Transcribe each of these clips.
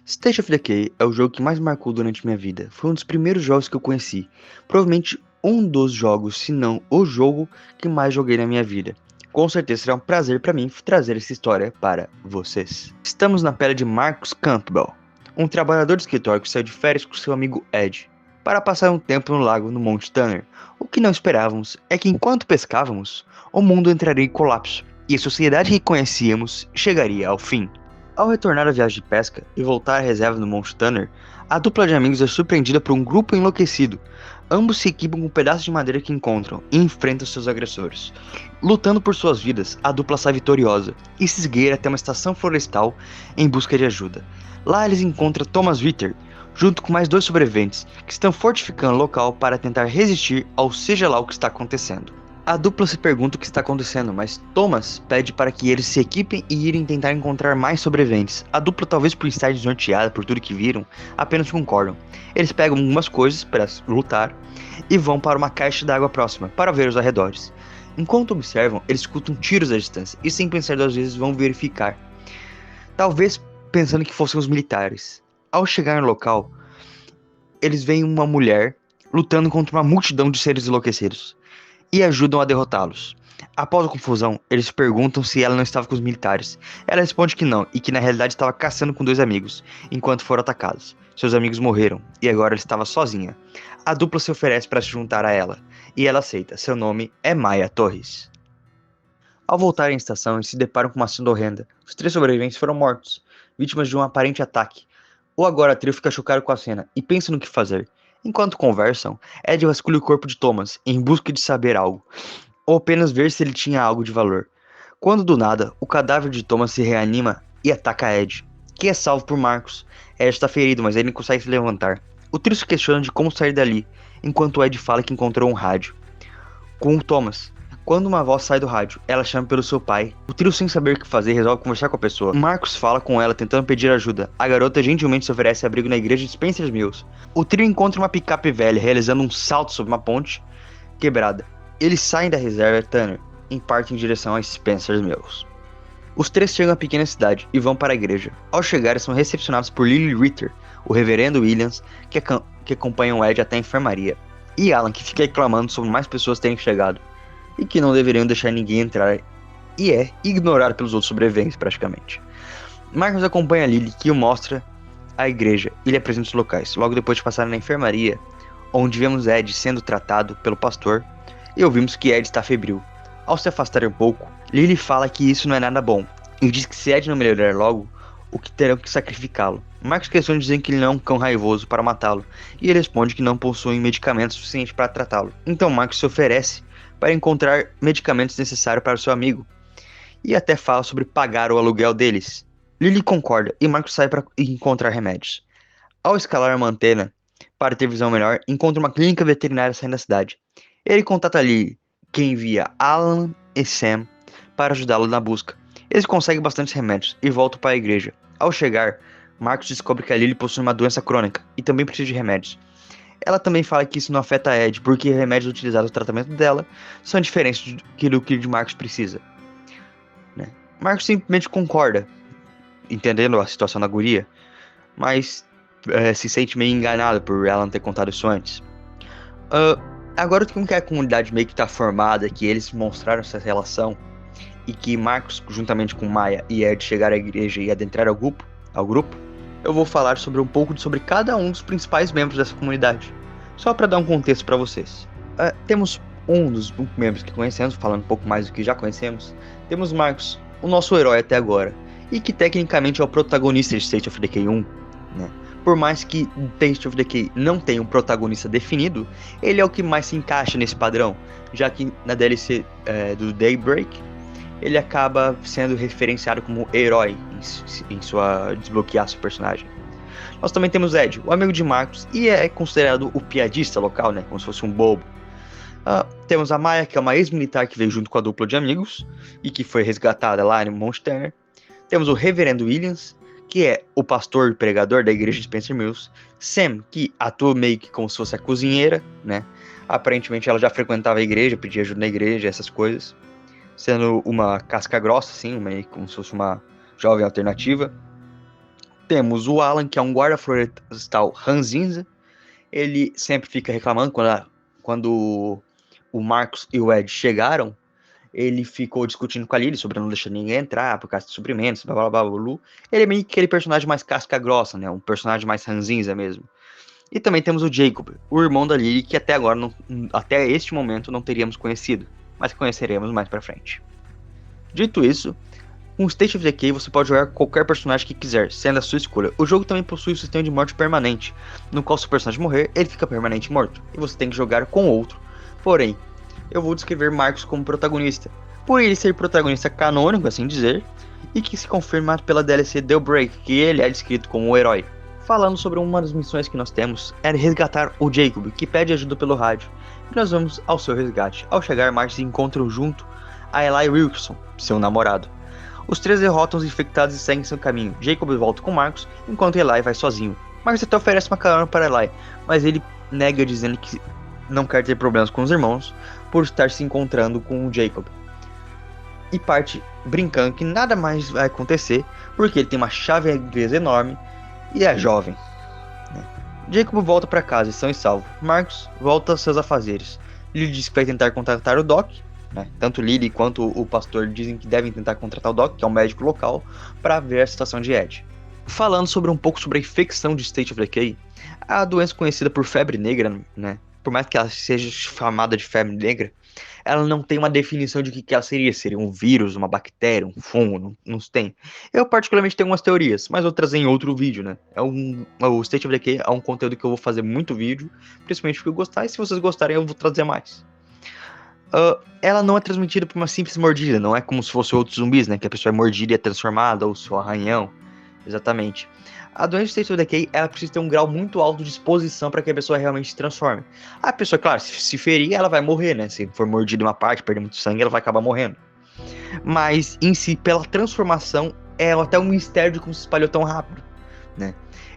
State of Decay é o jogo que mais marcou durante minha vida. Foi um dos primeiros jogos que eu conheci. Provavelmente um dos jogos, se não o jogo que mais joguei na minha vida. Com certeza será um prazer para mim trazer essa história para vocês. Estamos na pele de Marcus Campbell, um trabalhador de escritório que saiu de férias com seu amigo Ed, para passar um tempo no lago no Monte Tanner. O que não esperávamos é que enquanto pescávamos, o mundo entraria em colapso e a sociedade que conhecíamos chegaria ao fim. Ao retornar da viagem de pesca e voltar à reserva no Monte Tanner, a dupla de amigos é surpreendida por um grupo enlouquecido. Ambos se equipam com um pedaço de madeira que encontram e enfrentam seus agressores. Lutando por suas vidas, a dupla sai vitoriosa e se esgueira até uma estação florestal em busca de ajuda. Lá eles encontram Thomas Ritter, junto com mais dois sobreviventes, que estão fortificando o local para tentar resistir ao seja lá o que está acontecendo. A dupla se pergunta o que está acontecendo, mas Thomas pede para que eles se equipem e irem tentar encontrar mais sobreviventes. A dupla, talvez por estar desnorteada por tudo que viram, apenas concordam. Eles pegam algumas coisas para lutar e vão para uma caixa d'água próxima para ver os arredores. Enquanto observam, eles escutam tiros à distância e sem pensar duas vezes vão verificar. Talvez pensando que fossem os militares. Ao chegar no local, eles veem uma mulher lutando contra uma multidão de seres enlouquecidos e ajudam a derrotá-los. Após a confusão, eles perguntam se ela não estava com os militares. Ela responde que não, e que na realidade estava caçando com dois amigos, enquanto foram atacados. Seus amigos morreram, e agora ela estava sozinha. A dupla se oferece para se juntar a ela, e ela aceita. Seu nome é Maya Torres. Ao voltarem à estação, eles se deparam com uma cena horrenda. Os três sobreviventes foram mortos, vítimas de um aparente ataque. O agora trio fica chocado com a cena, e pensa no que fazer. Enquanto conversam, Ed vasculha o corpo de Thomas em busca de saber algo, ou apenas ver se ele tinha algo de valor. Quando do nada, o cadáver de Thomas se reanima e ataca Ed, que é salvo por Marcus. Ed está ferido, mas ele não consegue se levantar. O trio se questiona de como sair dali, enquanto Ed fala que encontrou um rádio com o Thomas. Quando uma voz sai do rádio, ela chama pelo seu pai. O trio, sem saber o que fazer, resolve conversar com a pessoa. Marcus fala com ela, tentando pedir ajuda. A garota gentilmente se oferece abrigo na igreja de Spencer's Mills. O trio encontra uma picape velha, realizando um salto sobre uma ponte quebrada. Eles saem da reserva Tanner e partem em direção a Spencer's Mills. Os três chegam à pequena cidade e vão para a igreja. Ao chegar, são recepcionados por Lily Ritter, o reverendo Williams, que acompanha o Ed até a enfermaria, e Alan, que fica reclamando sobre mais pessoas terem chegado e que não deveriam deixar ninguém entrar, e é ignorado pelos outros sobreviventes praticamente. Marcus acompanha Lily, que o mostra a igreja e lhe apresenta os locais. Logo depois de passar na enfermaria, onde vemos Ed sendo tratado pelo pastor, e ouvimos que Ed está febril. Ao se afastar um pouco, Lily fala que isso não é nada bom, e diz que se Ed não melhorar logo, o que terão que sacrificá-lo. Marcus questiona dizendo que ele não é um cão raivoso para matá-lo, e ele responde que não possui medicamentos suficientes para tratá-lo. Então Marcus se oferece para encontrar medicamentos necessários para o seu amigo, e até fala sobre pagar o aluguel deles. Lily concorda e Marcus sai para encontrar remédios. Ao escalar uma antena para ter visão melhor, encontra uma clínica veterinária saindo da cidade. Ele contata Lily, que envia Alan e Sam para ajudá-lo na busca. Eles conseguem bastante remédios e voltam para a igreja. Ao chegar, Marcus descobre que a Lily possui uma doença crônica e também precisa de remédios. Ela também fala que isso não afeta a Ed, porque os remédios utilizados no tratamento dela são diferentes do que o Marcus precisa. Né? Marcus simplesmente concorda, entendendo a situação da guria, mas se sente meio enganado por ela não ter contado isso antes. Agora que a comunidade meio que está formada, que eles mostraram essa relação, e que Marcus, juntamente com Maya e Ed, chegaram à igreja e adentraram ao grupo, eu vou falar sobre um pouco sobre cada um dos principais membros dessa comunidade, só para dar um contexto para vocês. Temos um dos membros que conhecemos, falando um pouco mais do que já conhecemos. Temos Marcus, o nosso herói até agora, e que tecnicamente é o protagonista de State of Decay 1, né? Por mais que State of Decay não tenha um protagonista definido, ele é o que mais se encaixa nesse padrão, já que na DLC do Daybreak, ele acaba sendo referenciado como herói em sua desbloquear seu personagem. Nós também temos Ed, o amigo de Marcus, e é considerado o piadista local, né, como se fosse um bobo. Temos a Maya, que é uma ex-militar que veio junto com a dupla de amigos e que foi resgatada lá no Monte Tanner. Temos o reverendo Williams, que é o pastor e pregador da igreja de Spencer Mills. Sam, que atua meio que como se fosse a cozinheira, né? Aparentemente ela já frequentava a igreja, pedia ajuda na igreja, essas coisas. Sendo uma casca grossa, assim, meio como se fosse uma jovem alternativa. Temos o Alan, que é um guarda florestal ranzinza. Ele sempre fica reclamando quando o Marcos e o Ed chegaram. Ele ficou discutindo com a Lily sobre não deixar ninguém entrar por causa de suprimentos, blá blá blá blá blá. Ele é meio que aquele personagem mais casca grossa, né? Um personagem mais ranzinza mesmo. E também temos o Jacob, o irmão da Lily, que até agora, até este momento, não teríamos conhecido, mas conheceremos mais pra frente. Dito isso, com State of Decay você pode jogar qualquer personagem que quiser, sendo a sua escolha. O jogo também possui um sistema de morte permanente, no qual se o personagem morrer, ele fica permanente morto, e você tem que jogar com outro. Porém, eu vou descrever Marcos como protagonista, por ele ser protagonista canônico, assim dizer, e que se confirma pela DLC The Break, que ele é descrito como o herói. Falando sobre uma das missões que nós temos, é resgatar o Jacob, que pede ajuda pelo rádio, e nós vamos ao seu resgate. Ao chegar, Marcos encontra junto a Eli Wilkerson, seu namorado. Os três derrotam os infectados e seguem seu caminho. Jacob volta com Marcos, enquanto Eli vai sozinho. Marcos até oferece uma carona para Eli, mas ele nega dizendo que não quer ter problemas com os irmãos por estar se encontrando com o Jacob. E parte brincando que nada mais vai acontecer, porque ele tem uma chave inglesa enorme e é jovem. Jacob volta para casa e são e salvo. Marcos volta aos seus afazeres. Lily diz que vai tentar contratar o Doc. Tanto Lily quanto o pastor dizem que devem tentar contratar o Doc, que é um médico local, para ver a situação de Ed. Falando um pouco sobre a infecção de State of Decay, a doença conhecida por febre negra, por mais que ela seja chamada de febre negra, ela não tem uma definição de o que ela seria. Seria um vírus, uma bactéria, um fungo, não tem. Eu particularmente tenho umas teorias, mas vou trazer em outro vídeo, O State of Decay é um conteúdo que eu vou fazer muito vídeo, principalmente porque eu gostar, e se vocês gostarem eu vou trazer mais. Ela não é transmitida por uma simples mordida, não é como se fosse outros zumbis, que a pessoa é mordida e é transformada, ou seu arranhão. Exatamente. A doença de State of Decay, ela precisa ter um grau muito alto de exposição para que a pessoa realmente se transforme. A pessoa, claro, se ferir, ela vai morrer, Se for mordida em uma parte, perder muito sangue, ela vai acabar morrendo. Mas, em si, pela transformação, é até um mistério de como se espalhou tão rápido,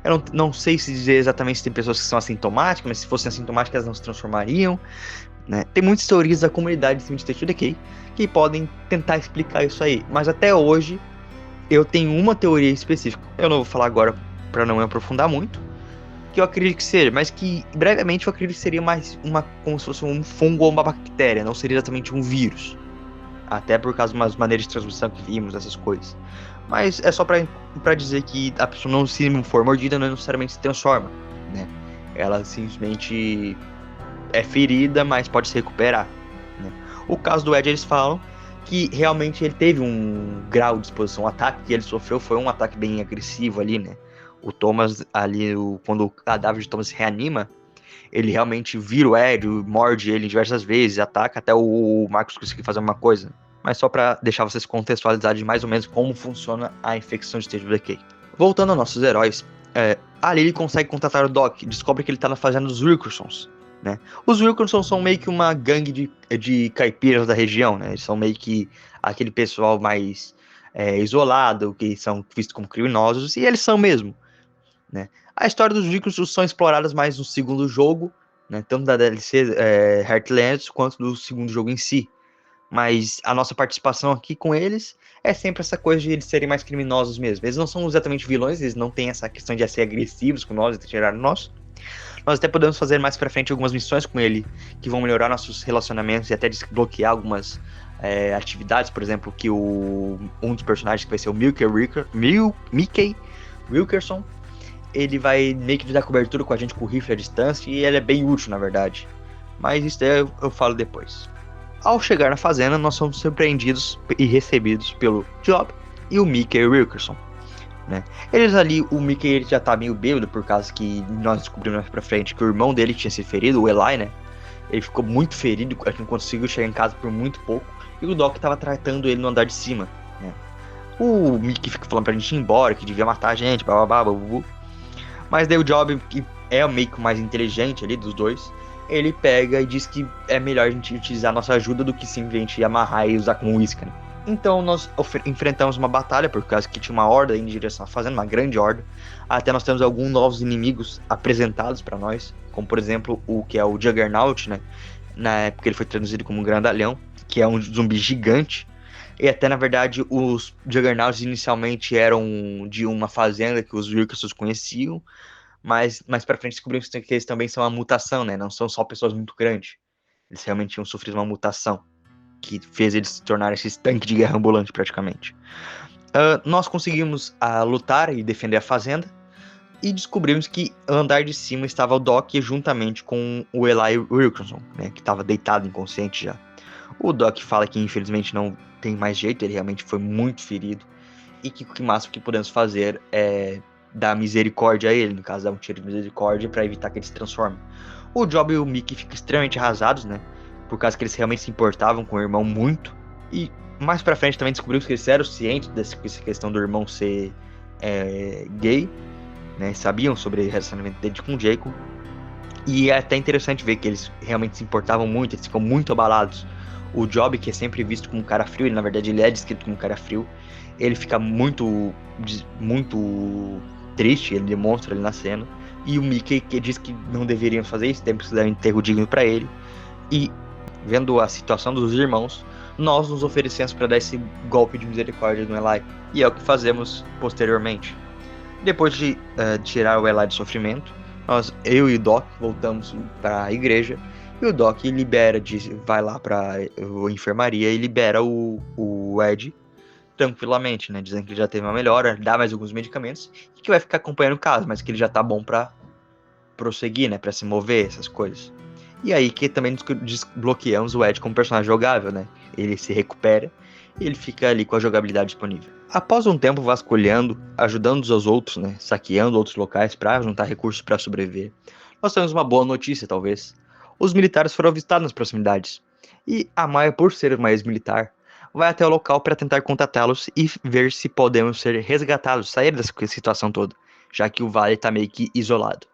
Eu não sei se dizer exatamente se tem pessoas que são assintomáticas, mas se fossem assintomáticas, elas não se transformariam, Tem muitas teorias da comunidade de State of Decay que podem tentar explicar isso aí. Mas até hoje, eu tenho uma teoria específica. Eu não vou falar agora para não me aprofundar muito, que eu acredito que seja, mas que brevemente eu acredito que seria mais como se fosse um fungo ou uma bactéria, não seria exatamente um vírus. Até por causa de umas maneiras de transmissão que vimos, essas coisas. Mas é só pra dizer que a pessoa não, se não for mordida, não necessariamente se transforma, Ela simplesmente é ferida, mas pode se recuperar, O caso do Ed, eles falam que realmente ele teve um grau de exposição. O ataque que ele sofreu foi um ataque bem agressivo ali, O Thomas ali, quando o cadáver de Thomas se reanima, ele realmente vira o Ed, morde ele diversas vezes, ataca até o Marcos conseguir fazer uma coisa. Mas só pra deixar vocês contextualizarem de mais ou menos como funciona a infecção de State of Decay. Voltando aos nossos heróis, a Lily consegue contatar o Doc, descobre que ele tá na fazenda dos Wilkersons, Os Wilkersons são meio que uma gangue de caipiras da região, Eles são meio que aquele pessoal mais isolado, que são vistos como criminosos, e eles são mesmo, A história dos Wilkersons são exploradas mais no segundo jogo, tanto da DLC Heartlands quanto do segundo jogo em si. Mas a nossa participação aqui com eles é sempre essa coisa de eles serem mais criminosos mesmo. Eles não são exatamente vilões, eles não têm essa questão de ser agressivos com nós e tirar nós. Nós até podemos fazer mais pra frente algumas missões com ele que vão melhorar nossos relacionamentos e até desbloquear algumas atividades. Por exemplo, que um dos personagens que vai ser o Mickey Wilkerson, ele vai meio que dar cobertura com a gente com o rifle à distância, e ele é bem útil, na verdade. Mas isso daí eu falo depois. Ao chegar na fazenda, nós somos surpreendidos e recebidos pelo Job e o Mickey Wilkerson, Eles ali, o Mickey ele já tá meio bêbado, por causa que nós descobrimos mais pra frente que o irmão dele tinha se ferido, o Eli, Ele ficou muito ferido, a gente não conseguiu chegar em casa por muito pouco, e o Doc tava tratando ele no andar de cima, O Mickey fica falando pra gente ir embora, que devia matar a gente, blá blá blá blá blá. Mas daí o Job, que é meio que o mais inteligente ali dos dois, ele pega e diz que é melhor a gente utilizar a nossa ajuda do que simplesmente amarrar e usar como isca, Então nós enfrentamos uma batalha, por causa que tinha uma horda em direção à fazenda, uma grande horda. Até nós temos alguns novos inimigos apresentados pra nós, como por exemplo o que é o Juggernaut, Na época ele foi traduzido como um grandalhão, que é um zumbi gigante. E até, na verdade, os Juggernauts inicialmente eram de uma fazenda que os Wilkersons conheciam, mas mais pra frente descobrimos que eles também são uma mutação, né? Não são só pessoas muito grandes. Eles realmente tinham sofrido uma mutação que fez eles se tornarem esses tanques de guerra ambulante, praticamente. Nós conseguimos lutar e defender a fazenda, e descobrimos que no andar de cima estava o Doc juntamente com o Eli Wilkerson, né, que estava deitado inconsciente já. O Doc fala que infelizmente não tem mais jeito, ele realmente foi muito ferido, e que o máximo que podemos fazer é dar misericórdia a ele, no caso, dar um tiro de misericórdia para evitar que ele se transforme. O Job e o Mickey ficam extremamente arrasados, né, por causa que eles realmente se importavam com o irmão muito, e mais pra frente também descobrimos que eles eram cientes dessa questão do irmão ser gay, né, sabiam sobre o relacionamento dele com o Jacob. E é até interessante ver que eles realmente se importavam muito, eles ficam muito abalados. O Job, que é sempre visto como um cara frio, ele, na verdade ele é descrito como um cara frio, ele fica muito triste, ele demonstra ali na cena. E o Mickey, que diz que não deveriam fazer isso, temos que dar um enterro digno para ele. E vendo a situação dos irmãos, nós nos oferecemos para dar esse golpe de misericórdia no Eli. E é o que fazemos posteriormente. Depois de tirar o Eli de sofrimento, eu e o Doc voltamos para a igreja, e o Doc vai lá para a enfermaria e libera o Ed tranquilamente, né, dizendo que ele já teve uma melhora, dá mais alguns medicamentos e que vai ficar acompanhando o caso, mas que ele já tá bom para prosseguir, né, para se mover, essas coisas. E aí que também desbloqueamos o Ed como personagem jogável, né? Ele se recupera e ele fica ali com a jogabilidade disponível. Após um tempo vasculhando, ajudando os outros, né, saqueando outros locais para juntar recursos para sobreviver, nós temos uma boa notícia, talvez. Os militares foram avistados nas proximidades. E a Maya, por ser uma ex-militar, vai até o local para tentar contatá-los e ver se podemos ser resgatados, sair dessa situação toda, já que o vale está meio que isolado.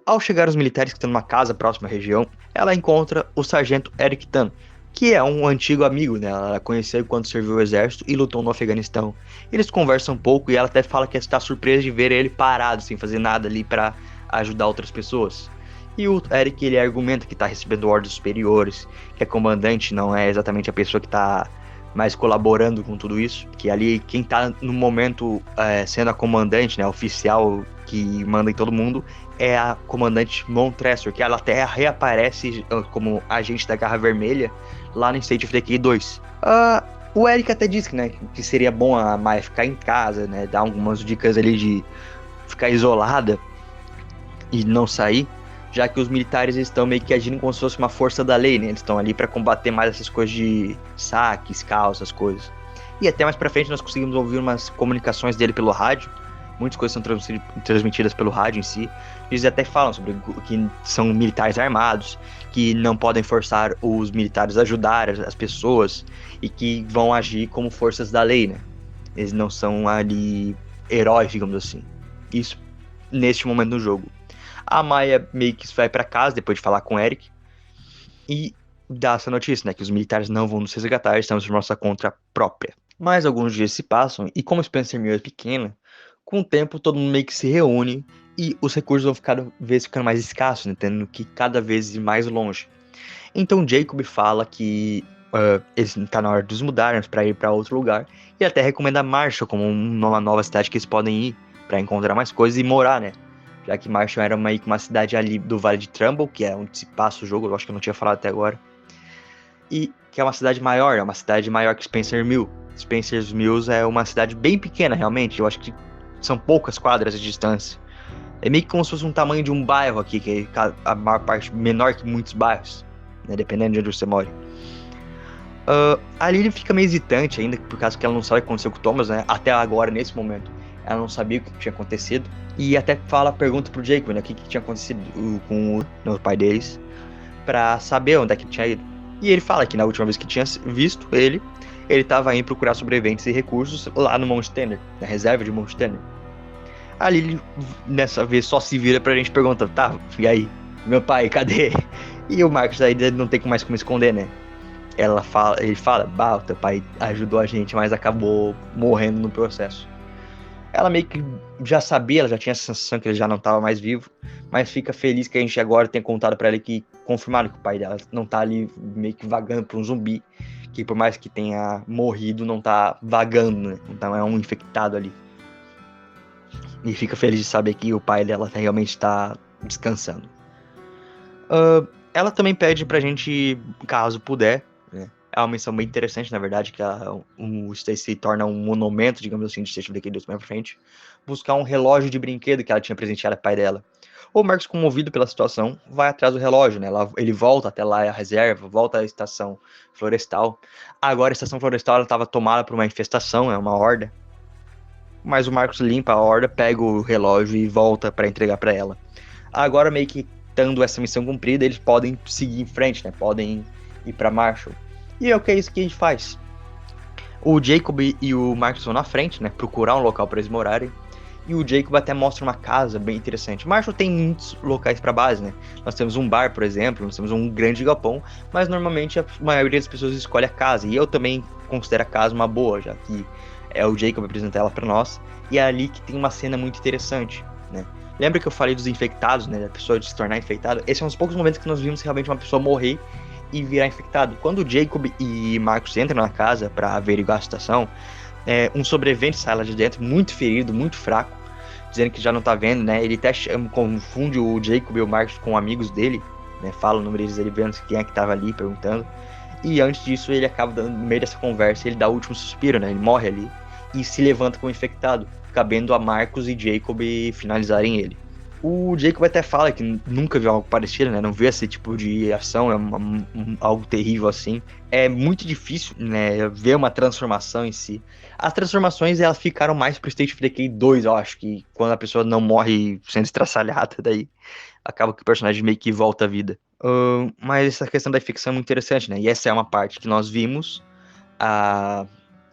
Ao chegar os militares que estão numa casa próxima à região, ela encontra o sargento Eric Tan, que é um antigo amigo, né? Ela conheceu quando serviu o exército e lutou no Afeganistão. Eles conversam um pouco e ela até fala que está surpresa de ver ele parado, sem fazer nada ali para ajudar outras pessoas. E o Eric, ele argumenta que está recebendo ordens superiores, que a comandante não é exatamente a pessoa que está mais colaborando com tudo isso, que ali quem está no momento sendo a comandante, né, oficial que manda em todo mundo, é a comandante Montressor, que ela até reaparece como agente da Garra Vermelha lá no State of Decay 2. O Eric até disse que seria bom a Maya ficar em casa, né, dar algumas dicas ali de ficar isolada e não sair, já que os militares estão meio que agindo como se fosse uma força da lei, né? Eles estão ali para combater mais essas coisas de saques, caos, essas coisas. E até mais pra frente nós conseguimos ouvir umas comunicações dele pelo rádio. Muitas coisas são transmitidas pelo rádio em si. Eles até falam sobre que são militares armados, que não podem forçar os militares a ajudar as pessoas e que vão agir como forças da lei, né? Eles não são ali heróis, digamos assim. Isso neste momento do jogo. A Maya meio que vai pra casa depois de falar com o Eric e dá essa notícia, né? Que os militares não vão nos resgatar, estamos por nossa conta própria. Mas alguns dias se passam e como Spencer Mill é pequena, com o tempo todo mundo meio que se reúne e os recursos vão cada vez ficando mais escassos, né? Tendo que cada vez ir mais longe. Então Jacob fala que está na hora de os mudarem para ir para outro lugar e até recomenda Marshall como uma nova cidade que eles podem ir para encontrar mais coisas e morar, né? Já que Marshall era uma cidade ali do Vale de Trumbull, que é onde se passa o jogo, eu acho que eu não tinha falado até agora. E que é uma cidade maior que Spencer Mill. Spencer Mills é uma cidade bem pequena, realmente, eu acho que são poucas quadras de distância. É meio que como se fosse um tamanho de um bairro aqui, que é a maior parte menor que muitos bairros, né, dependendo de onde você mora. A Lily fica meio hesitante ainda, por causa que ela não sabe o que aconteceu com o Thomas, né, até agora, nesse momento. Ela não sabia o que tinha acontecido. E até pergunta pro Jacob, né, o que tinha acontecido com o pai deles, pra saber onde é que ele tinha ido. E ele fala que na última vez que tinha visto ele estava indo procurar sobreviventes e recursos lá no Mount Tanner, na reserva de Mount Tanner. A Lily, nessa vez, só se vira pra gente perguntar, tá, e aí? Meu pai, cadê? E o Marcos aí não tem mais como esconder, né? Ele fala, o teu pai ajudou a gente, mas acabou morrendo no processo. Ela meio que já sabia, ela já tinha a sensação que ele já não estava mais vivo, mas fica feliz que a gente agora tenha contado pra ela que confirmaram que o pai dela não tá ali meio que vagando pra um zumbi, que por mais que tenha morrido, não tá vagando, né? Então é um infectado ali. E fica feliz de saber que o pai dela realmente está descansando. Ela também pede pra gente, caso puder, né? É uma missão bem interessante, na verdade, que o Stacy torna um monumento, digamos assim, de State of Decay 2 mais pra frente. Buscar um relógio de brinquedo que ela tinha presenteado ao pai dela. O Marcos, comovido pela situação, vai atrás do relógio, né? Ele volta até lá a reserva, volta à estação florestal. Agora a estação florestal estava tomada por uma infestação, uma horda. Mas o Marcos limpa a horda, pega o relógio e volta para entregar para ela. Agora, meio que tendo essa missão cumprida, eles podem seguir em frente, né? Podem ir para Marshall. E é o que é isso que a gente faz. O Jacob e o Marcos vão na frente, né? Procurar um local para eles morarem. E o Jacob até mostra uma casa bem interessante. Marshall tem muitos locais para base, né? Nós temos um bar, por exemplo, nós temos um grande galpão, mas normalmente a maioria das pessoas escolhe a casa. E eu também considero a casa uma boa, já que é o Jacob apresentar ela para nós. E é ali que tem uma cena muito interessante, né? Lembra que eu falei dos infectados, né? Da pessoa de se tornar infectada? Esses são os poucos momentos que nós vimos realmente uma pessoa morrer e virar infectado. Quando o Jacob e Marcos entram na casa para averiguar a situação, um sobrevivente sai lá de dentro, muito ferido, muito fraco, dizendo que já não tá vendo, né? Ele até confunde o Jacob e o Marcos com amigos dele, né? Fala o nome deles, ele vendo quem é que tava ali, perguntando. E antes disso, ele acaba dando, no meio dessa conversa, ele dá o último suspiro, né? Ele morre ali e se levanta como infectado, cabendo a Marcos e Jacob finalizarem ele. O Jacob até fala que nunca viu algo parecido, né? Não viu esse tipo de ação, algo terrível assim. É muito difícil, né, ver uma transformação em si. As transformações, elas ficaram mais pro State of Decay 2, eu acho, que quando a pessoa não morre sendo estraçalhada, daí acaba que o personagem meio que volta à vida. Mas essa questão da infecção é muito interessante, né? E essa é uma parte que nós vimos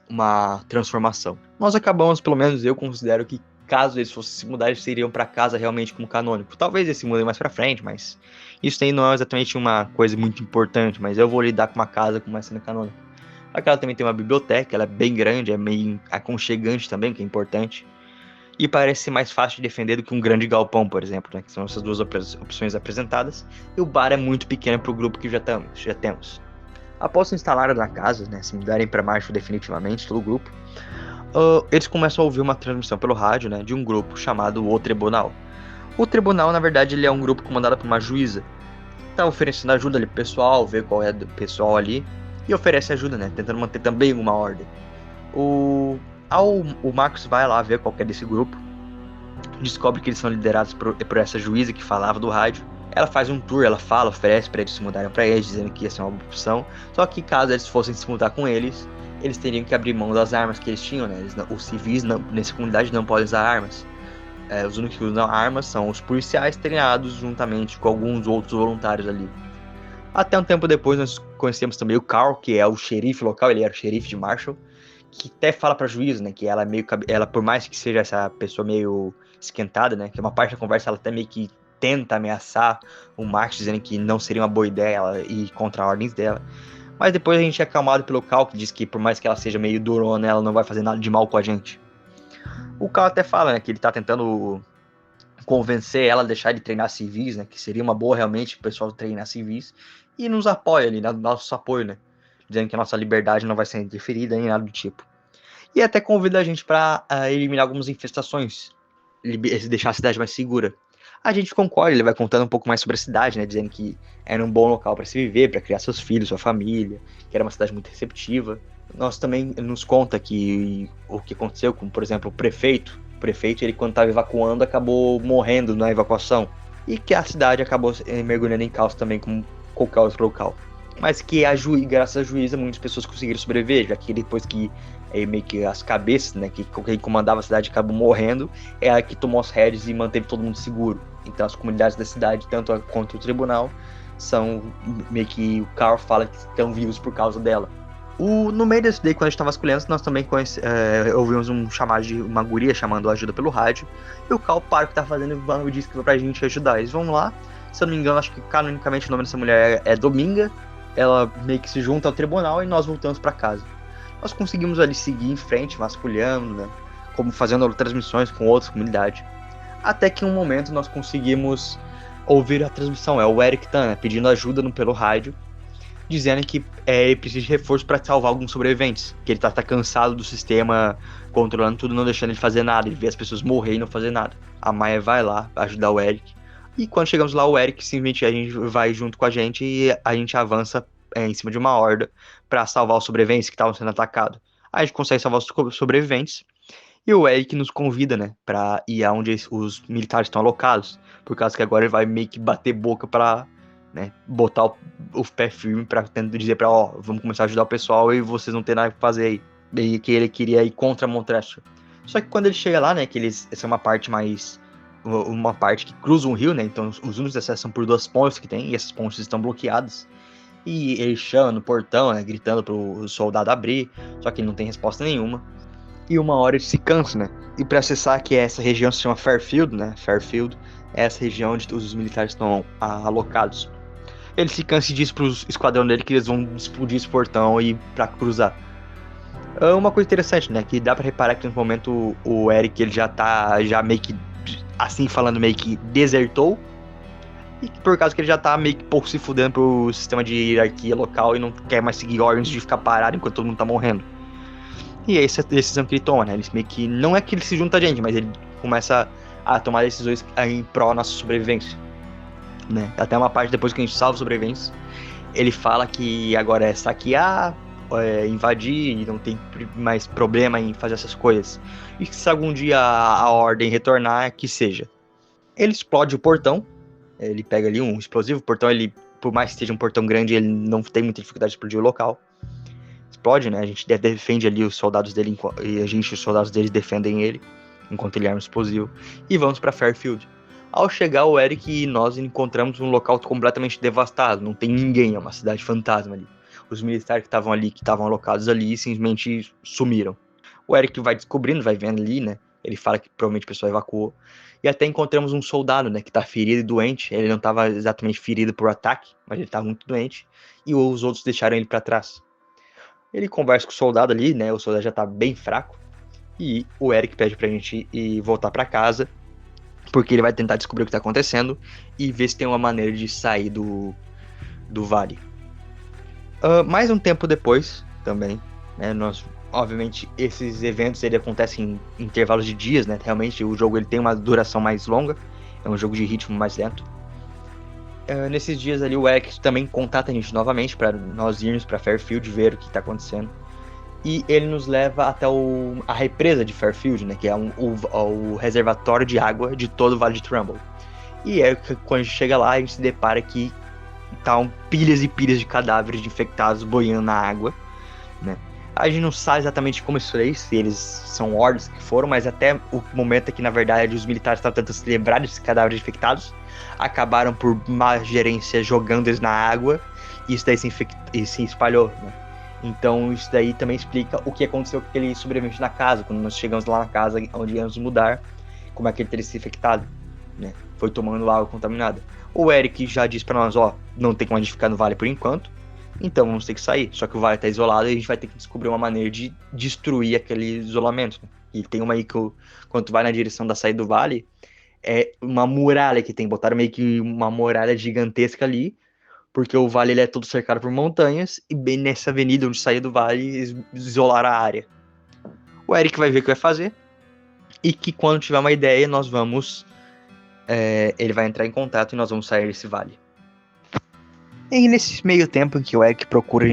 uma transformação. Nós acabamos, pelo menos eu considero que caso eles fossem se mudar, eles seriam para casa realmente como canônico. Talvez eles se mudem mais para frente, mas isso aí não é exatamente uma coisa muito importante, mas eu vou lidar com uma casa com uma cena canônica. Aquela também tem uma biblioteca, ela é bem grande, é meio aconchegante também, que é importante. E parece ser mais fácil de defender do que um grande galpão, por exemplo, né, que são essas duas opções apresentadas. E o bar é muito pequeno para o grupo que já temos. Após se instalarem na casa, né, se mudarem para Marshall definitivamente, todo o grupo, eles começam a ouvir uma transmissão pelo rádio, né, de um grupo chamado O Tribunal. O Tribunal, na verdade, ele é um grupo comandado por uma juíza. Tá oferecendo ajuda ali pro pessoal, ver qual é do pessoal ali, e oferece ajuda, né, tentando manter também uma ordem. O Marcos vai lá ver qual é desse grupo, descobre que eles são liderados por essa juíza que falava do rádio. Ela faz um tour, ela fala, oferece pra eles se mudarem pra eles, dizendo que ia ser uma boa opção. Só que caso eles fossem se mudar com eles, eles teriam que abrir mão das armas que eles tinham, né? Os civis nessa comunidade não podem usar armas. Os únicos que usam armas são os policiais treinados juntamente com alguns outros voluntários ali. Até um tempo depois nós conhecemos também o Carl, que é o xerife local, ele era o xerife de Marshall, que até fala pra juíza, né, que ela, por mais que seja essa pessoa meio esquentada, né, que uma parte da conversa ela até meio que tenta ameaçar o Marcos, dizendo que não seria uma boa ideia ela ir contra ordens dela. Mas depois a gente é acalmado pelo Cal, que diz que por mais que ela seja meio durona, ela não vai fazer nada de mal com a gente. O Cal até fala, né, que ele tá tentando convencer ela a deixar de treinar civis, né, que seria uma boa realmente o pessoal treinar civis, e nos apoia ali, dá nosso apoio, né, dizendo que a nossa liberdade não vai ser interferida nem nada do tipo. E até convida a gente para eliminar algumas infestações, deixar a cidade mais segura. A gente concorda, ele vai contando um pouco mais sobre a cidade, né, dizendo que era um bom local para se viver, para criar seus filhos, sua família, que era uma cidade muito receptiva. Nós também nos conta que o que aconteceu com, por exemplo, o prefeito, ele quando estava evacuando acabou morrendo na evacuação, e que a cidade acabou mergulhando em caos também, como qualquer outro local. Mas que graças à juíza muitas pessoas conseguiram sobreviver, já que depois que meio que as cabeças, né, que quem comandava a cidade acabou morrendo, é a que tomou as rédeas e manteve todo mundo seguro. Então as comunidades da cidade, tanto quanto o tribunal, são meio que o Carl fala que estão vivos por causa dela. No meio desse day, quando a gente estava vasculhando, nós também ouvimos um chamado de uma guria chamando ajuda pelo rádio, e o Carl para o que tá fazendo e disse que vai pra gente ajudar. Eles vão lá, se eu não me engano, acho que canonicamente o nome dessa mulher é Dominga. Ela meio que se junta ao tribunal e nós voltamos para casa. Nós conseguimos ali seguir em frente, vasculhando, né, como fazendo transmissões com outras comunidades. Até que em um momento nós conseguimos ouvir a transmissão, é o Eric Tan, né, pedindo ajuda pelo rádio, dizendo que ele precisa de reforço para salvar alguns sobreviventes, que ele tá cansado do sistema, controlando tudo, não deixando ele fazer nada, ele vê as pessoas morrer e não fazer nada. A Maya vai lá ajudar o Eric, e quando chegamos lá, o Eric simplesmente a gente vai junto com a gente e a gente avança em cima de uma horda para salvar os sobreviventes que estavam sendo atacados. A gente consegue salvar os sobreviventes, e o Eric nos convida, né, pra ir aonde os militares estão alocados, por causa que agora ele vai meio que bater boca pra, né, botar o pé firme pra tentar dizer pra, ó, vamos começar a ajudar o pessoal e vocês não tem nada pra fazer aí. E que ele queria ir contra Montrester. Só que quando ele chega lá, né, que essa é uma parte mais... uma parte que cruza um rio, né, então os únicos acessos são por 2 pontes que tem, e essas pontes estão bloqueadas. E ele chama no portão, né, gritando pro soldado abrir, só que ele não tem resposta nenhuma. E uma hora ele se cansa, né? E para acessar que essa região se chama Fairfield, né? Fairfield é essa região onde os militares estão alocados. Ele se cansa e diz pro esquadrão dele que eles vão explodir esse portão e para cruzar. Uma coisa interessante, né? Que dá para reparar que no momento o Eric ele já tá meio que assim falando meio que desertou. E por causa que ele já tá meio que pouco se fudendo pro sistema de hierarquia local e não quer mais seguir ordens de ficar parado enquanto todo mundo tá morrendo. E é essa decisão que ele toma, né? Ele meio que. Não é que ele se junta a gente, mas ele começa a tomar decisões em prol da nossa sobrevivência. Né? Até uma parte depois que a gente salva os sobreviventes, ele fala que agora é saquear, invadir, e não tem mais problema em fazer essas coisas. E que se algum dia a ordem retornar, que seja. Ele explode o portão, ele pega ali um explosivo, o portão, ele, por mais que seja um portão grande, ele não tem muita dificuldade de explodir o local. Explode, né? A gente defende ali os soldados dele e os soldados dele defendem ele enquanto ele arma o explosivo. E vamos para Fairfield. Ao chegar, o Eric e nós encontramos um local completamente devastado. Não tem ninguém, é uma cidade fantasma ali. Os militares que estavam ali, que estavam alocados ali, simplesmente sumiram. O Eric vai descobrindo, vai vendo ali, né? Ele fala que provavelmente o pessoal evacuou. E até encontramos um soldado, né? Que tá ferido e doente. Ele não estava exatamente ferido por ataque, mas ele estava muito doente. E os outros deixaram ele para trás. Ele conversa com o soldado ali, né? O soldado já tá bem fraco. E o Eric pede pra gente ir voltar pra casa, porque ele vai tentar descobrir o que tá acontecendo e ver se tem uma maneira de sair do vale. Mais um tempo depois, também, né? Obviamente, esses eventos ele acontecem em intervalos de dias, né? Realmente, o jogo ele tem uma duração mais longa. É um jogo de ritmo mais lento. Nesses dias ali o Eric também contata a gente novamente para nós irmos para Fairfield ver o que está acontecendo. E ele nos leva até a represa de Fairfield, né, que é o reservatório de água de todo o Vale de Trumbull. E quando a gente chega lá, a gente se depara que estão pilhas e pilhas de cadáveres de infectados boiando na água, né. A gente não sabe exatamente como isso é, se eles são hordas que foram, mas até o momento é que, na verdade, os militares estavam tentando se livrar desses cadáveres infectados, acabaram por má gerência jogando eles na água, e isso daí se espalhou, né? Então isso daí também explica o que aconteceu com aquele sobrevivente na casa, quando nós chegamos lá na casa onde íamos mudar, como é que ele teria se infectado, né? Foi tomando água contaminada. O Eric já disse pra nós, ó, não tem como a gente ficar no vale por enquanto, então vamos ter que sair. Só que o vale tá isolado e a gente vai ter que descobrir uma maneira de destruir aquele isolamento, né? E tem uma aí que quando tu vai na direção da saída do vale, é uma muralha que tem, botaram meio que uma muralha gigantesca ali, porque o vale ele é todo cercado por montanhas, e bem nessa avenida onde saía do vale, isolaram a área. O Eric vai ver o que vai fazer, e que quando tiver uma ideia, nós vamos... ele vai entrar em contato e nós vamos sair desse vale. E nesse meio tempo em que o Eric procura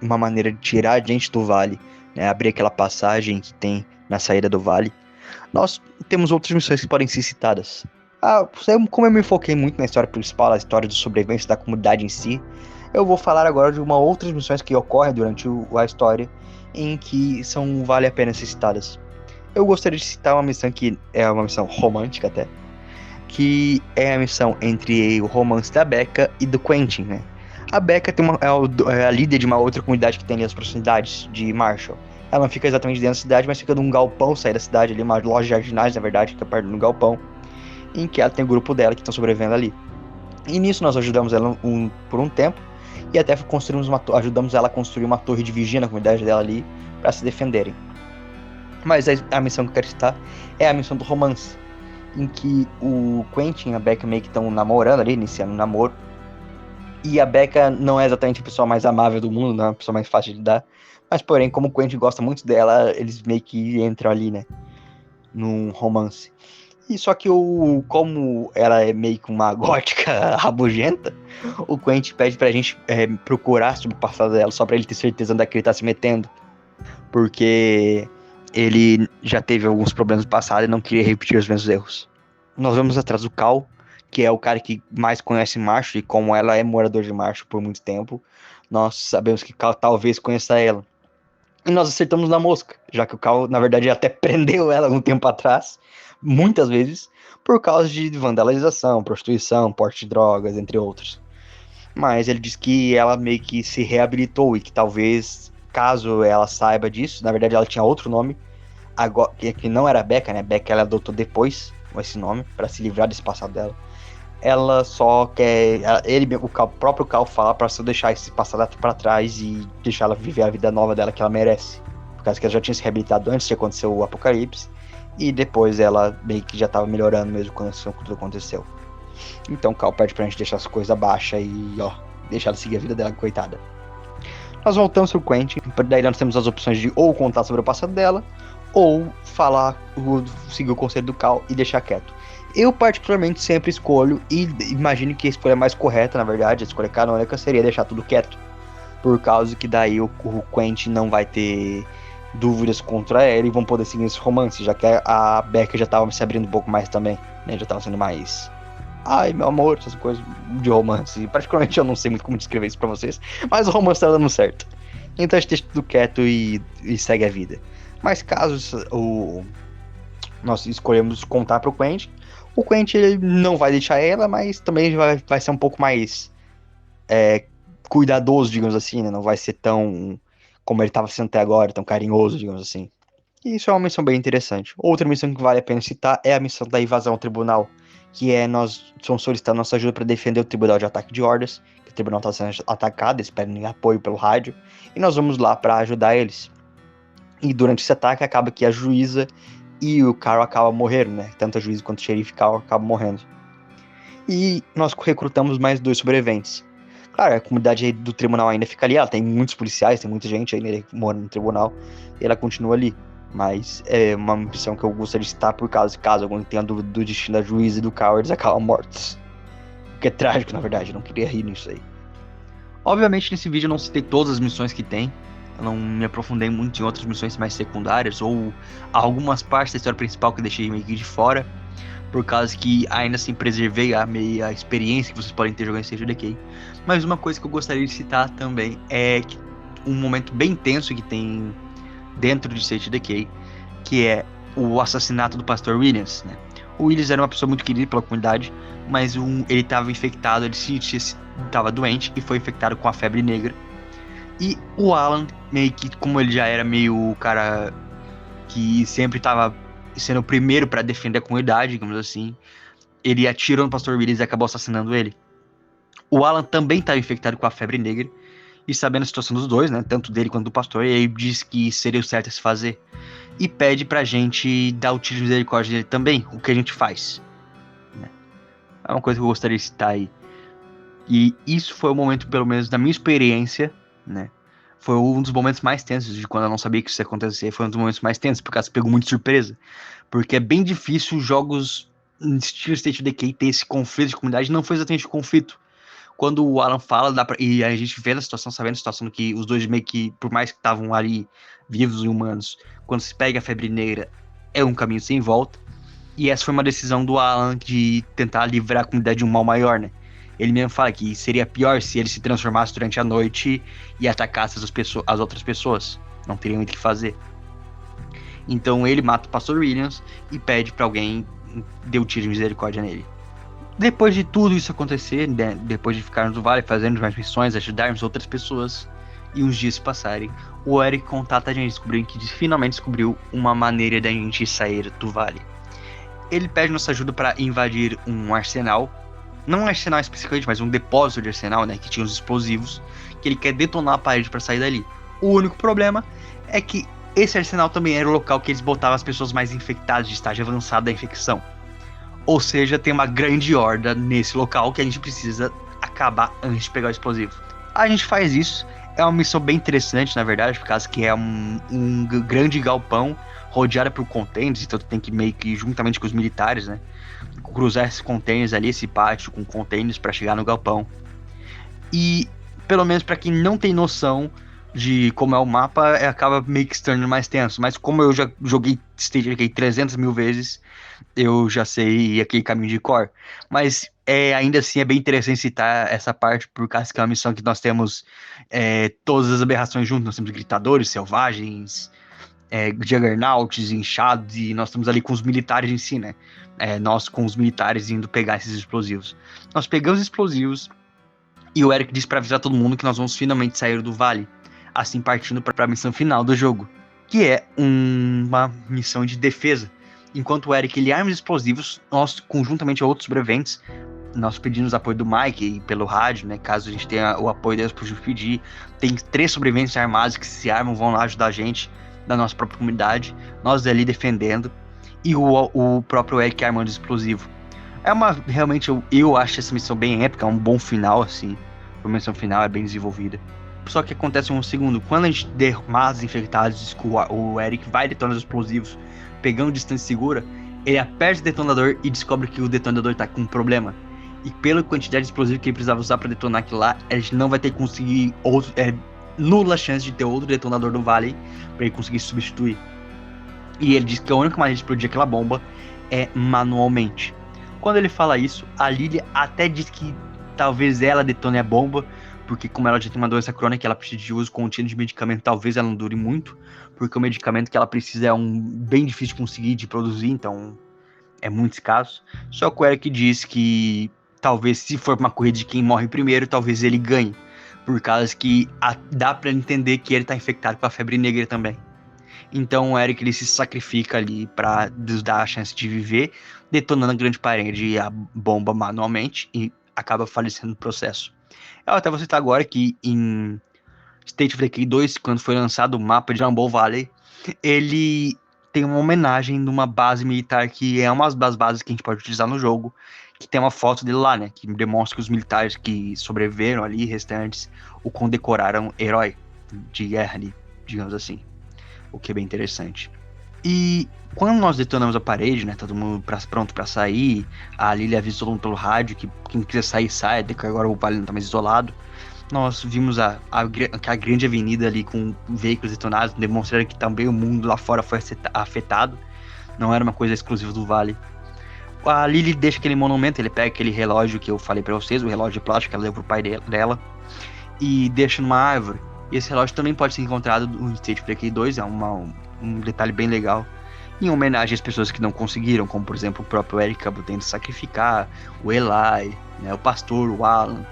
uma maneira de tirar a gente do vale, né, abrir aquela passagem que tem na saída do vale, nós temos outras missões que podem ser citadas. Como eu me foquei muito na história principal, a história dos sobreviventes da comunidade em si, eu vou falar agora de outras missões que ocorrem durante a história, em que vale a pena ser citadas. Eu gostaria de citar uma missão que é uma missão romântica até, que é a missão entre o romance da Becca e do Quentin, né? A Becca é a líder de uma outra comunidade que tem ali as proximidades de Marshall. Ela não fica exatamente dentro da cidade, mas fica num galpão, sair da cidade ali, uma loja de jardinagem, na verdade, que fica perto do galpão, em que ela tem o grupo dela que estão sobrevivendo ali. E nisso nós ajudamos ela por um tempo, e até ajudamos ela a construir uma torre de vigia na comunidade dela ali, para se defenderem. Mas a missão que eu quero citar é a missão do romance, em que o Quentin e a Becca meio que estão namorando ali, iniciando um namoro. E a Becca não é exatamente a pessoa mais amável do mundo, não é a pessoa mais fácil de lidar. Mas, porém, como o Quentin gosta muito dela, eles meio que entram ali, né? Num romance. E só que como ela é meio que uma gótica rabugenta, o Quentin pede pra gente procurar sobre o passado dela, só pra ele ter certeza onde é que ele tá se metendo. Porque ele já teve alguns problemas no passado e não queria repetir os mesmos erros. Nós vamos atrás do Cal, que é o cara que mais conhece Marshall, e como ela é morador de Marshall por muito tempo, nós sabemos que Cal talvez conheça ela. E nós acertamos na mosca, já que o Cal, na verdade, até prendeu ela um tempo atrás, muitas vezes, por causa de vandalização, prostituição, porte de drogas, entre outros. Mas ele diz que ela meio que se reabilitou e que talvez, caso ela saiba disso, na verdade ela tinha outro nome, agora, que não era Becca, né? Becca ela adotou depois com esse nome, para se livrar desse passado dela. Ela só quer. O próprio Cal fala pra só deixar esse passado pra trás e deixar ela viver a vida nova dela que ela merece. Por causa que ela já tinha se reabilitado antes de acontecer o apocalipse. E depois ela meio que já tava melhorando mesmo quando tudo aconteceu. Então o Cal pede pra gente deixar as coisas baixas e, ó, deixar ela seguir a vida dela, coitada. Nós voltamos pro Quentin, daí nós temos as opções de ou contar sobre o passado dela, ou falar, seguir o conselho do Cal e deixar quieto. Eu particularmente sempre escolho, e imagino que a escolha mais correta, na verdade, a escolha canônica seria deixar tudo quieto. Por causa que daí o Quentin não vai ter dúvidas contra ela e vão poder seguir esse romance, já que a Becca já tava se abrindo um pouco mais também, né? Já tava sendo mais... Ai, meu amor, essas coisas de romance. Particularmente eu não sei muito como descrever isso pra vocês, mas o romance tá dando certo. Então a gente deixa tudo quieto e segue a vida. Mas caso nós escolhemos contar pro Quentin, o Quentin ele não vai deixar ela, mas também vai ser um pouco mais cuidadoso, digamos assim, né? Não vai ser tão como ele estava sendo até agora, tão carinhoso, digamos assim. E isso é uma missão bem interessante. Outra missão que vale a pena citar é a missão da invasão ao tribunal, que é nós vamos solicitar nossa ajuda para defender o tribunal de ataque de hordas, que o tribunal está sendo atacado, eles pedem apoio pelo rádio, e nós vamos lá para ajudar eles. E durante esse ataque acaba que a juíza e o Carl acabam morrendo, né? Tanto a juíza quanto o xerife Carl acabam morrendo. E nós recrutamos mais 2 sobreviventes. Claro, a comunidade do tribunal ainda fica ali, ela tem muitos policiais, tem muita gente ainda morando no tribunal, e ela continua ali. Mas é uma missão que eu gostaria de citar por caso alguém tenha dúvida do destino da juíza e do Carl, eles acabam mortos. O que é trágico, na verdade, eu não queria rir nisso aí. Obviamente, nesse vídeo eu não citei todas as missões que tem, eu não me aprofundei muito em outras missões mais secundárias, ou algumas partes da história principal que eu deixei meio que de fora, por causa que ainda assim preservei a experiência que vocês podem ter jogando State of Decay. Mas uma coisa que eu gostaria de citar também é um momento bem tenso que tem dentro de State of Decay, que é o assassinato do pastor Williams, né? O Williams era uma pessoa muito querida pela comunidade, mas ele estava infectado, ele estava doente e foi infectado com a febre negra. E o Alan, meio que, como ele já era meio o cara que sempre estava sendo o primeiro para defender a comunidade, digamos assim, ele atirou no pastor Williams e acabou assassinando ele. O Alan também estava infectado com a febre negra, e sabendo a situação dos dois, né, tanto dele quanto do pastor, ele diz que seria o certo a se fazer, e pede pra gente dar o tiro de misericórdia dele também, o que a gente faz. Né? É uma coisa que eu gostaria de citar aí. E isso foi o momento, pelo menos na minha experiência, né, foi um dos momentos mais tensos de quando eu não sabia que isso ia acontecer. Foi um dos momentos mais tensos, porque ela se pegou muito de surpresa. Porque é bem difícil jogos em estilo State of Decay ter esse conflito de comunidade. Não foi exatamente o conflito. Quando o Alan fala, e a gente vê a situação, sabendo a situação que os dois meio que, por mais que estavam ali vivos e humanos, quando se pega a febre negra, é um caminho sem volta. E essa foi uma decisão do Alan de tentar livrar a comunidade de um mal maior, né? Ele mesmo fala que seria pior se ele se transformasse durante a noite e atacasse as outras pessoas. Não teria muito o que fazer. Então ele mata o pastor Williams e pede pra alguém dê o tiro de misericórdia nele. Depois de tudo isso acontecer, né, depois de ficarmos no vale fazendo mais missões, ajudarmos outras pessoas e uns dias se passarem, o Eric contata a gente, finalmente descobriu uma maneira da gente sair do vale. Ele pede nossa ajuda para invadir um arsenal, não um arsenal especificamente, mas um depósito de arsenal, né, que tinha os explosivos, que ele quer detonar a parede para sair dali. O único problema é que esse arsenal também era o local que eles botavam as pessoas mais infectadas de estágio avançado da infecção. Ou seja, tem uma grande horda nesse local que a gente precisa acabar antes de pegar o explosivo. A gente faz isso, é uma missão bem interessante, na verdade, por causa que é um grande galpão rodeado por containers, então tu tem que meio que, juntamente com os militares, né, cruzar esses containers ali, esse pátio com containers para chegar no galpão. E, pelo menos para quem não tem noção de como é o mapa, acaba meio que se tornando mais tenso. Mas como eu já joguei State of Decay 300 mil vezes, eu já sei aquele caminho de cor. Mas ainda assim é bem interessante citar essa parte, por causa que é uma missão que nós temos todas as aberrações juntos. Nós temos gritadores, selvagens, juggernauts, inchados, e nós estamos ali com os militares em si, né? Nós com os militares indo pegar esses explosivos. Nós pegamos os explosivos e o Eric disse pra avisar todo mundo que nós vamos finalmente sair do vale, assim partindo para a missão final do jogo, que é uma missão de defesa. Enquanto o Eric ele arma os explosivos, nós, conjuntamente a outros sobreviventes, nós pedimos apoio do Mike e pelo rádio, né? Caso a gente tenha o apoio deles por pedir. Tem 3 sobreviventes armados que se armam, vão lá ajudar a gente, da nossa própria comunidade, nós ali defendendo, e o próprio Eric armando explosivo. Realmente, eu acho essa missão bem épica, é um bom final, assim, a missão final é bem desenvolvida. Só que acontece um segundo, quando a gente derrumar os infectados, o Eric vai detonando os explosivos, pegando distância segura, ele aperta o detonador e descobre que o detonador tá com um problema. E pela quantidade de explosivo que ele precisava usar para detonar aquilo lá, a gente não vai ter que conseguir nula chance de ter outro detonador no vale para ele conseguir substituir. E ele diz que a única maneira de explodir aquela bomba é manualmente. Quando ele fala isso, a Lily até diz que talvez ela detone a bomba, porque como ela já tem uma doença crônica, ela precisa de uso contínuo de medicamento, talvez ela não dure muito, porque o medicamento que ela precisa é bem difícil de conseguir, de produzir, então é muito escasso. Só que o Eric diz que talvez se for uma corrida de quem morre primeiro, talvez ele ganhe, por causa que dá pra entender que ele tá infectado com a febre negra também. Então o Eric ele se sacrifica ali pra nos dar a chance de viver, detonando a grande parede e a bomba manualmente, e acaba falecendo no processo. Eu até vou citar agora que em State of Decay 2, quando foi lançado o mapa de Rumble Valley, ele tem uma homenagem numa base militar que é uma das bases que a gente pode utilizar no jogo, que tem uma foto dele lá, né, que demonstra que os militares que sobreviveram ali, restantes, o condecoraram herói de guerra ali, digamos assim, o que é bem interessante. E quando nós detonamos a parede, né, todo mundo pronto pra sair, a Lily avisa todo mundo pelo rádio que quem quiser sair, sai, que agora o vale não tá mais isolado. Nós vimos a grande avenida ali com veículos detonados, demonstrando que também o mundo lá fora foi afetado, não era uma coisa exclusiva do vale. A Lily deixa aquele monumento, ele pega aquele relógio que eu falei pra vocês, o relógio de plástico que ela levou pro pai dela, e deixa numa árvore. E esse relógio também pode ser encontrado no State of Decay 2, é um detalhe bem legal, em homenagem às pessoas que não conseguiram, como por exemplo o próprio Eric acabou tendo que sacrificar, o Eli, né, o pastor, o Alan,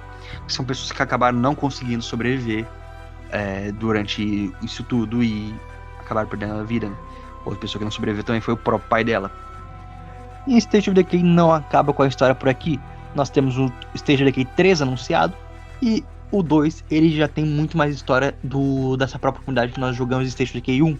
que são pessoas que acabaram não conseguindo sobreviver durante isso tudo e acabaram perdendo a vida, né? Outra pessoa que não sobreviveu também foi o próprio pai dela. E State of Decay não acaba com a história por aqui. Nós temos o State of Decay 3 anunciado, e o 2 ele já tem muito mais história dessa própria comunidade que nós jogamos em State of Decay 1,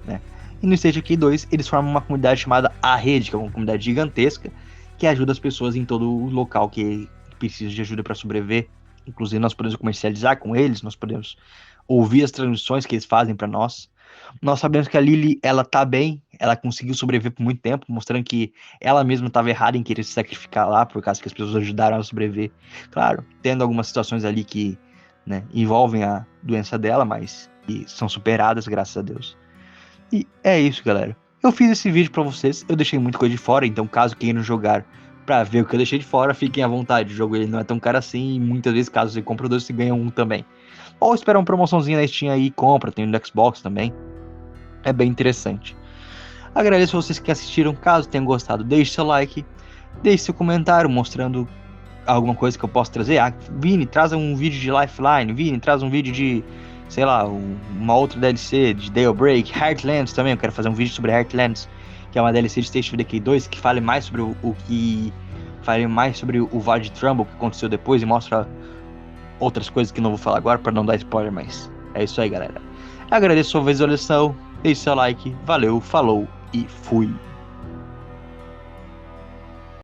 né? E no State of Decay 2 eles formam uma comunidade chamada A Rede, que é uma comunidade gigantesca que ajuda as pessoas em todo o local que precisam de ajuda para sobreviver. Inclusive nós podemos comercializar com eles, nós podemos ouvir as transmissões que eles fazem para nós. Nós sabemos que a Lily, ela tá bem, ela conseguiu sobreviver por muito tempo, mostrando que ela mesma estava errada em querer se sacrificar lá, por causa que as pessoas ajudaram ela a sobreviver. Claro, tendo algumas situações ali que, né, envolvem a doença dela, mas que são superadas, graças a Deus. E é isso, galera. Eu fiz esse vídeo pra vocês, eu deixei muita coisa de fora, então caso queiram jogar pra ver o que eu deixei de fora, fiquem à vontade. O jogo ele não é tão caro assim, e muitas vezes, caso você compra 2, você ganha um também. Ou espera uma promoçãozinha na Steam aí e compra, tem no Xbox também. É bem interessante. Agradeço a vocês que assistiram, caso tenham gostado, deixe seu like, deixe seu comentário mostrando alguma coisa que eu possa trazer. Vini, traz um vídeo de Lifeline, Vini, traz um vídeo de, sei lá, uma outra DLC de Daybreak, Heartlands também, eu quero fazer um vídeo sobre Heartlands, que é uma DLC de State of Decay 2, que fale mais sobre fale mais sobre o Vale de Trumbull, que aconteceu depois, e mostra outras coisas que não vou falar agora, para não dar spoiler, mas é isso aí, galera. Agradeço a sua visualização, deixe seu like, valeu, falou e fui!